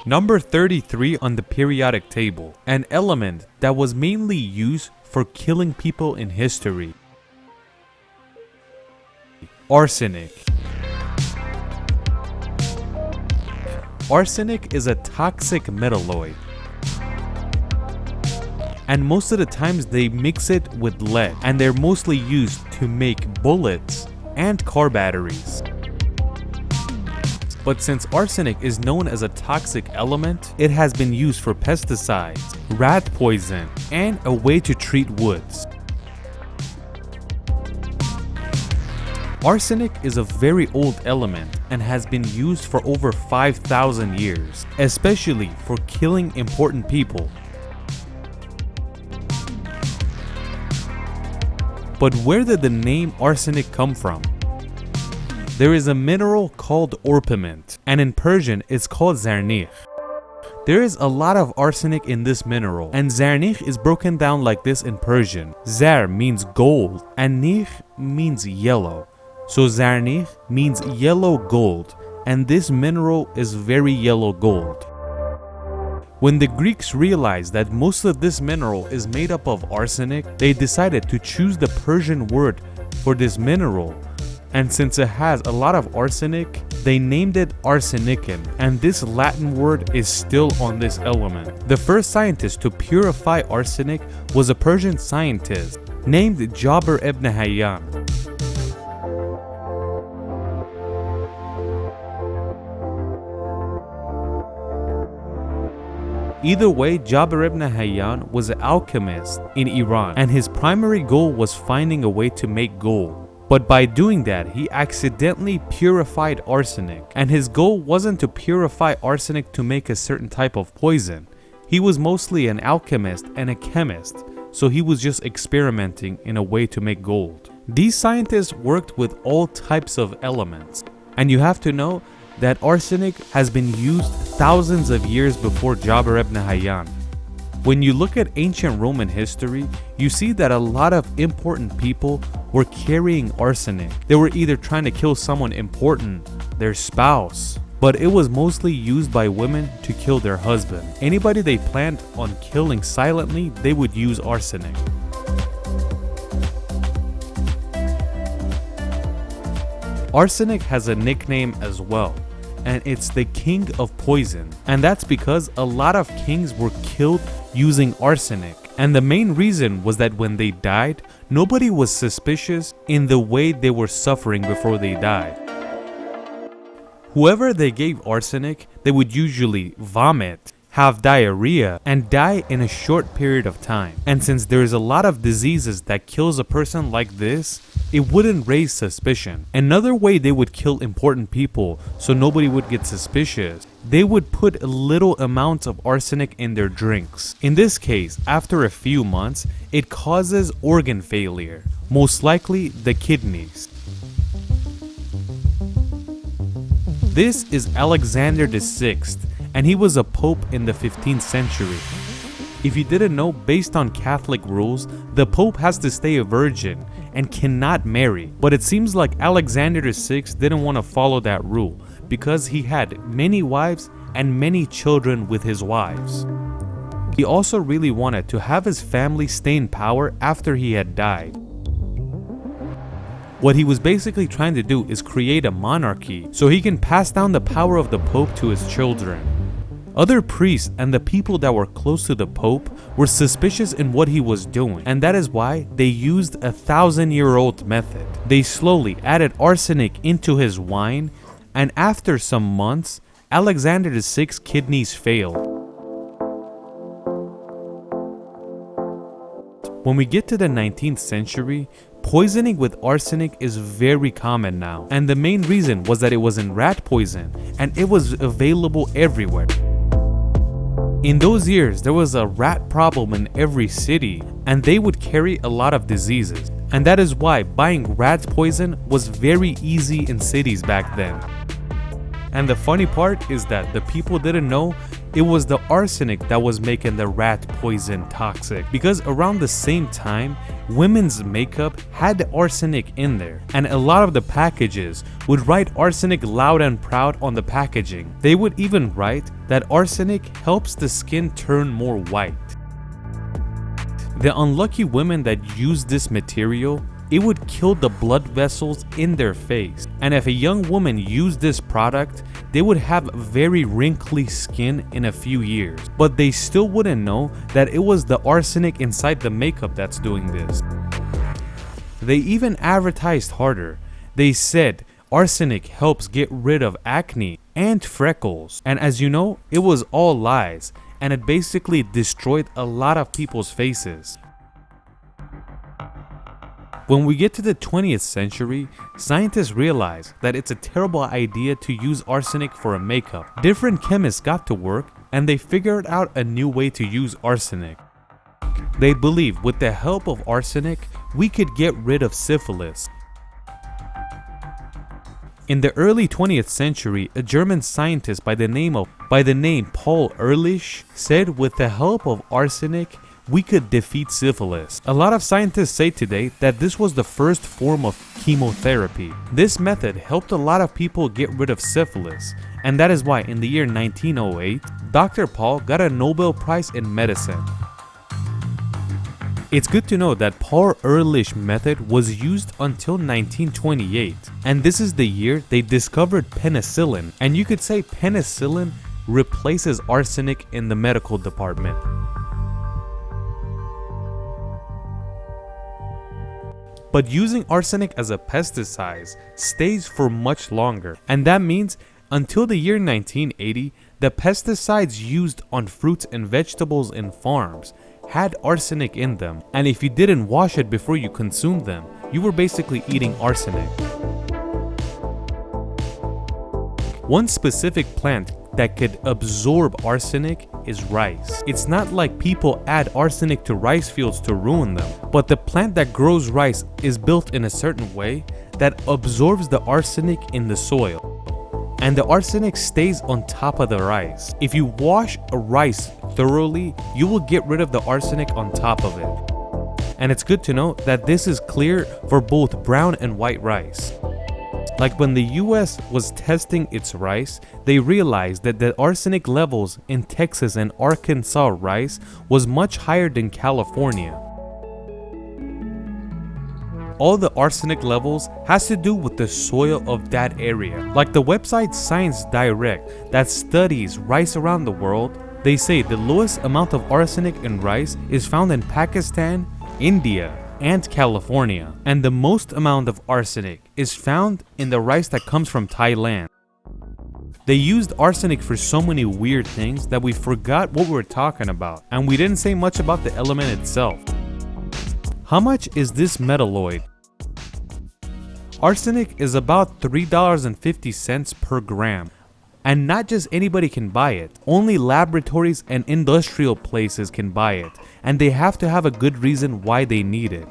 Number 33 on the periodic table, an element that was mainly used for killing people in history. Arsenic. Arsenic is a toxic metalloid, and most of the times they mix it with lead, and they're mostly used to make bullets and car batteries. But since arsenic is known as a toxic element, it has been used for pesticides, rat poison, and a way to treat woods. Arsenic is a very old element and has been used for over 5,000 years, especially for killing important people. But where did the name arsenic come from? There is a mineral called orpiment, and in Persian it's called zarnikh. There is a lot of arsenic in this mineral, and zarnikh is broken down like this in Persian. Zar means gold, and nikh means yellow. So zarnikh means yellow gold, and this mineral is very yellow gold. When the Greeks realized that most of this mineral is made up of arsenic, they decided to choose the Persian word for this mineral. And since it has a lot of arsenic, they named it arsenicum, and this Latin word is still on this element. The first scientist to purify arsenic was a Persian scientist named Jabir ibn Hayyan. Either way, Jabir ibn Hayyan was an alchemist in Iran, and his primary goal was finding a way to make gold. But by doing that, he accidentally purified arsenic, and his goal wasn't to purify arsenic to make a certain type of poison. He was mostly an alchemist and a chemist, so he was just experimenting in a way to make gold. These scientists worked with all types of elements, and you have to know that arsenic has been used thousands of years before Jabir ibn Hayyan. When you look at ancient Roman history, you see that a lot of important people were carrying arsenic. They were either trying to kill someone important, their spouse, but it was mostly used by women to kill their husband. Anybody they planned on killing silently, they would use arsenic. Arsenic has a nickname as well, and it's the king of poison, and that's because a lot of kings were killed using arsenic, and the main reason was that when they died, nobody was suspicious in the way they were suffering before they died. Whoever they gave arsenic, they would usually vomit, have diarrhea, and die in a short period of time. And since there is a lot of diseases that kills a person like this, it wouldn't raise suspicion. Another way they would kill important people so nobody would get suspicious, they would put little amounts of arsenic in their drinks. In this case, after a few months, it causes organ failure, most likely the kidneys. This is Alexander VI, and he was a pope in the 15th century. If you didn't know, based on Catholic rules, the pope has to stay a virgin and cannot marry. But it seems like Alexander VI didn't want to follow that rule because he had many wives and many children with his wives. He also really wanted to have his family stay in power after he had died. What he was basically trying to do is create a monarchy so he can pass down the power of the Pope to his children. Other priests and the people that were close to the Pope were suspicious in what he was doing, and that is why they used a 1,000-year-old method. They slowly added arsenic into his wine, and after some months, Alexander VI's kidneys failed. When we get to the 19th century, poisoning with arsenic is very common now, and the main reason was that it was in rat poison and it was available everywhere. In those years, there was a rat problem in every city, and they would carry a lot of diseases, and that is why buying rat poison was very easy in cities back then. And the funny part is that the people didn't know it was the arsenic that was making the rat poison toxic, because around the same time, women's makeup had the arsenic in there, and a lot of the packages would write arsenic loud and proud on the packaging. They would even write that arsenic helps the skin turn more white. The unlucky women that used this material, it would kill the blood vessels in their face. And if a young woman used this product, they would have very wrinkly skin in a few years. But they still wouldn't know that it was the arsenic inside the makeup that's doing this. They even advertised harder. They said arsenic helps get rid of acne and freckles. And as you know, it was all lies, and it basically destroyed a lot of people's faces. When we get to the 20th century, scientists realized that it's a terrible idea to use arsenic for a makeup. Different chemists got to work and they figured out a new way to use arsenic. They believe with the help of arsenic, we could get rid of syphilis. In the early 20th century, a German scientist by the name Paul Ehrlich said with the help of arsenic, we could defeat syphilis. A lot of scientists say today that this was the first form of chemotherapy. This method helped a lot of people get rid of syphilis, and that is why in the year 1908, Dr. Paul got a Nobel Prize in medicine. It's good to know that Paul Ehrlich method was used until 1928, and this is the year they discovered penicillin, and you could say penicillin replaces arsenic in the medical department. But using arsenic as a pesticide stays for much longer, and that means until the year 1980, the pesticides used on fruits and vegetables in farms had arsenic in them, and if you didn't wash it before you consumed them, you were basically eating arsenic. One specific plant that could absorb arsenic is rice. It's not like people add arsenic to rice fields to ruin them, but the plant that grows rice is built in a certain way that absorbs the arsenic in the soil, and the arsenic stays on top of the rice. If you wash a rice thoroughly, you will get rid of the arsenic on top of it. And it's good to know that this is clear for both brown and white rice. Like when the US was testing its rice, they realized that the arsenic levels in Texas and Arkansas rice was much higher than California. All the arsenic levels has to do with the soil of that area. Like the website Science Direct that studies rice around the world, they say the lowest amount of arsenic in rice is found in Pakistan, India, and California, and the most amount of arsenic is found in the rice that comes from Thailand. They used arsenic for so many weird things that we forgot what we were talking about, and we didn't say much about the element itself. How much is this metalloid? Arsenic is about $3.50 per gram, and not just anybody can buy it. Only laboratories and industrial places can buy it, and they have to have a good reason why they need it.